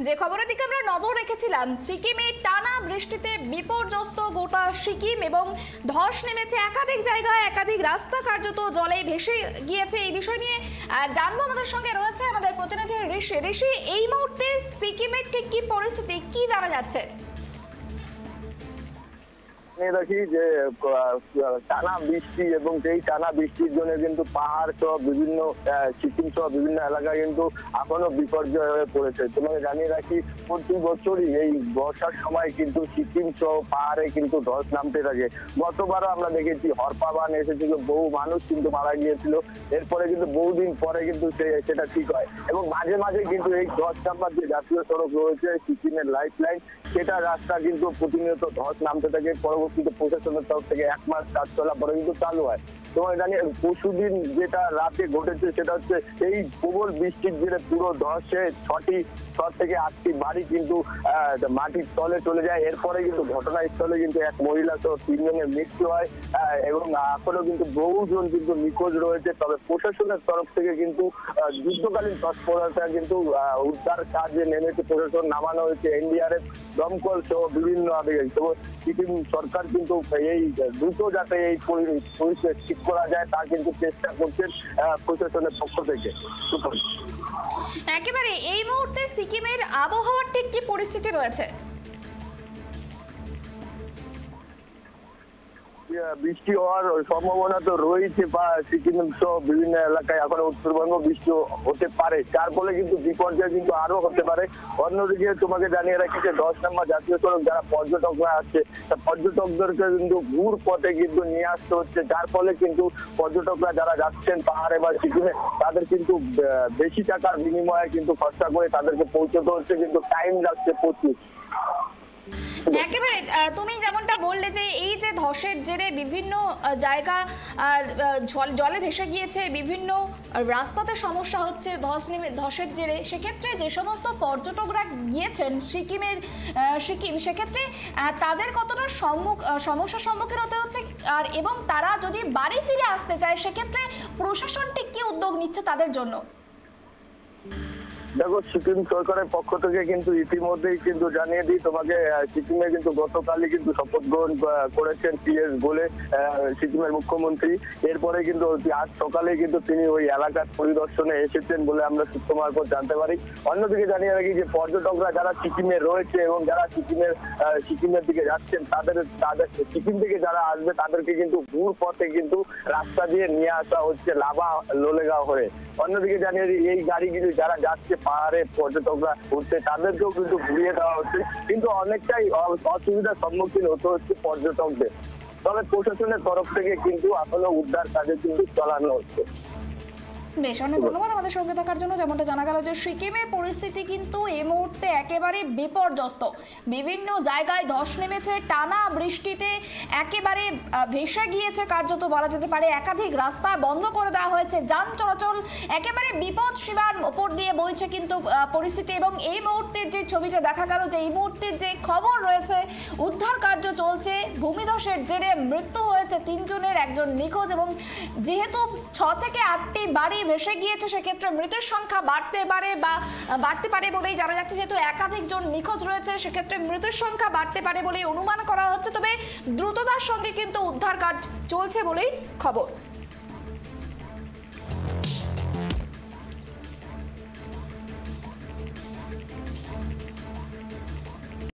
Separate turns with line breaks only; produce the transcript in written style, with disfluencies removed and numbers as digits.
যে খবরের দিকে আমরা নজর রেখেছিলাম, সিকিমে টানা বৃষ্টিতে বিপর্যস্ত গোটা সিকিম এবং ধস নেমেছে একাধিক জায়গায়, একাধিক রাস্তা কার্যত জলে ভেসে গিয়েছে। এই বিষয় নিয়ে জানবো, আমাদের সঙ্গে রয়েছে আমাদের প্রতিনিধি ঋষি। ঋষি, এই মুহূর্তে সিকিমের ঠিক কি পরিস্থিতি, কি জানা যাচ্ছে?
দেখি যে টানা বৃষ্টি এবং সেই টানা বৃষ্টির জন্য কিন্তু পাহাড় সহ বিভিন্ন সিকিম সহ বিভিন্ন এলাকায় কিন্তু এখনো বিপর্যয় হয়ে পড়েছে। তোমাকে জানিয়ে রাখি, প্রতি বছরই এই বর্ষার সময় কিন্তু সিকিম সহ পাহাড়ে কিন্তু ধস নামতে থাকে। গতবারও আমরা দেখেছি হরপাবান এসেছিল, বহু মানুষ কিন্তু মারা গিয়েছিল। এরপরে কিন্তু বহুদিন পরে কিন্তু সেটা ঠিক হয় এবং মাঝে মাঝে কিন্তু এই ধস নাম্বার যে জাতীয় সড়ক রয়েছে সিকিমের লাইফ লাইন, সেটা রাস্তা কিন্তু প্রতিনিয়ত ধস নামতে থাকে। পরবর্তীতে প্রশাসনের তরফ থেকে 1 মাস কাজ চলার পরে কিন্তু চালু হয়। তোমায় জানি পরশুদিন যেটা রাতে ঘটেছে সেটা হচ্ছে এই প্রবল বৃষ্টির জেরে পুরো ধসে 6 থেকে 8টি বাড়ি কিন্তু মাটির তলে চলে যায়। এরপরে কিন্তু ঘটনাস্থলে কিন্তু এক মহিলা সহ 3 জনের মৃত্যু হয় এবং এখনো কিন্তু বহুজন কিন্তু নিখোঁজ রয়েছে। তবে প্রশাসনের তরফ থেকে কিন্তু যুদ্ধকালীন তৎপরতা কিন্তু উদ্ধার কাজে নেমেছে, প্রশাসন নামানো হয়েছে, এনডিআরএফ, দমকল সহ বিভিন্ন আধিকারিক। তো সিকিম সরকার কিন্তু এই দ্রুত যাতে এই পরিস্থিতি ঠিক করা যায় তা কিন্তু চেষ্টা করছেন প্রশাসনের পক্ষ থেকে।
একেবারে এই মুহূর্তে সিকিমের আবহাওয়ার ঠিক কি পরিস্থিতি রয়েছে?
বৃষ্টি হওয়ার সম্ভাবনা তো রয়েছে, বা সিকিম সহ বিভিন্ন এলাকায় এখন উত্তরবঙ্গ বৃষ্টি হতে পারে, যার ফলে কিন্তু বিপর্যয় কিন্তু আরো হতে পারে। অন্যদিকে তোমাকে জানিয়ে রাখি যে 10 নম্বর জাতীয় সড়ক যারা পর্যটকরা আসছে, পর্যটকদেরকে কিন্তু ঘুর পথে কিন্তু নিয়ে আসতে হচ্ছে, যার ফলে কিন্তু পর্যটকরা যারা যাচ্ছেন পাহাড়ে বা সিকিমে তাদের কিন্তু বেশি টাকার বিনিময়ে কিন্তু খরচা করে তাদেরকে পৌঁছতে হচ্ছে, কিন্তু টাইম লাগছে প্রচুর।
একেবারে তুমি যেমনটা বললে যে এই যে ধসের জেরে বিভিন্ন জায়গা জলে ভেসে গিয়েছে, বিভিন্ন রাস্তাতে সমস্যা হচ্ছে ধসের জেরে, সেক্ষেত্রে যে সমস্ত পর্যটকরা গিয়েছেন সিকিম, সেক্ষেত্রে তাদের কতটা সমস্যার সম্মুখীন হতে হচ্ছে, আর এবং তারা যদি বাড়ি ফিরে আসতে চায় সেক্ষেত্রে প্রশাসন ঠিক কি উদ্যোগ নিচ্ছে তাদের জন্য?
দেখো, সিকিম সরকারের পক্ষ থেকে কিন্তু ইতিমধ্যেই কিন্তু জানিয়ে দিই তোমাকে, সিকিমে কিন্তু গতকালই কিন্তু শপথ গ্রহণ করেছেন পিএস বলে সিকিমের মুখ্যমন্ত্রী। এরপরে কিন্তু আজ সকালে কিন্তু তিনি ওই এলাকার পরিদর্শনে এসেছেন বলে আমরা সূত্র মারফত জানতে পারি। অন্যদিকে জানিয়ে রাখি যে পর্যটকরা যারা সিকিমে রয়েছে এবং যারা সিকিমের দিকে যাচ্ছেন, তাদের সিকিম থেকে যারা আসবে তাদেরকে কিন্তু ঘুর পথে কিন্তু রাস্তা দিয়ে নিয়ে আসা হচ্ছে লাভা লোলেগাঁও হয়ে। অন্যদিকে জানিয়ে দিই এই গাড়িগুলি যারা যাচ্ছে পাহাড়ে পর্যটকরা ঘুরতে, তাদেরকেও কিন্তু ঘুরিয়ে দেওয়া হচ্ছে, কিন্তু অনেকটাই অসুবিধার সম্মুখীন হতে হচ্ছে পর্যটকদের। তবে প্রশাসনের তরফ থেকে কিন্তু এখনো উদ্ধার কাজে কিন্তু চালানো হচ্ছে।
বেশ, অনেক ধন্যবাদ আমাদের সঙ্গে থাকার জন্য। যেমনটা জানা গেল যে সিকিমের পরিস্থিতি কিন্তু এই মুহূর্তে একেবারে বিপর্যস্ত, বিভিন্ন জায়গায় ধস নেমেছে, টানা বৃষ্টিতে একেবারে ভেসে গিয়েছে কার্যত বলা যেতে পারে, একাধিক রাস্তা বন্ধ করে দেওয়া হয়েছে, যান চলাচল একেবারে বিপদ সীমার ওপর দিয়ে বইছে কিন্তু পরিস্থিতি। এবং এই মুহূর্তে যে ছবিটা দেখা গেল, যে এই মুহূর্তে যে খবর রয়েছে, উদ্ধার কার্য চলছে, ভূমিধসের জেরে মৃত্যু হয়েছে 3 জনের, 1 জন নিখোঁজ, এবং যেহেতু 6 থেকে 8টি বাড়ি ভেসে গিয়েছে সেক্ষেত্রে মৃতের সংখ্যা বাড়তে পারে বলেই জানা যাচ্ছে। যেহেতু একাধিক জন নিখোঁজ রয়েছে সেক্ষেত্রে মৃতের সংখ্যা বাড়তে পারে বলেই অনুমান করা হচ্ছে। তবে দ্রুততার সঙ্গে কিন্তু উদ্ধার কাজ চলছে বলেই খবর।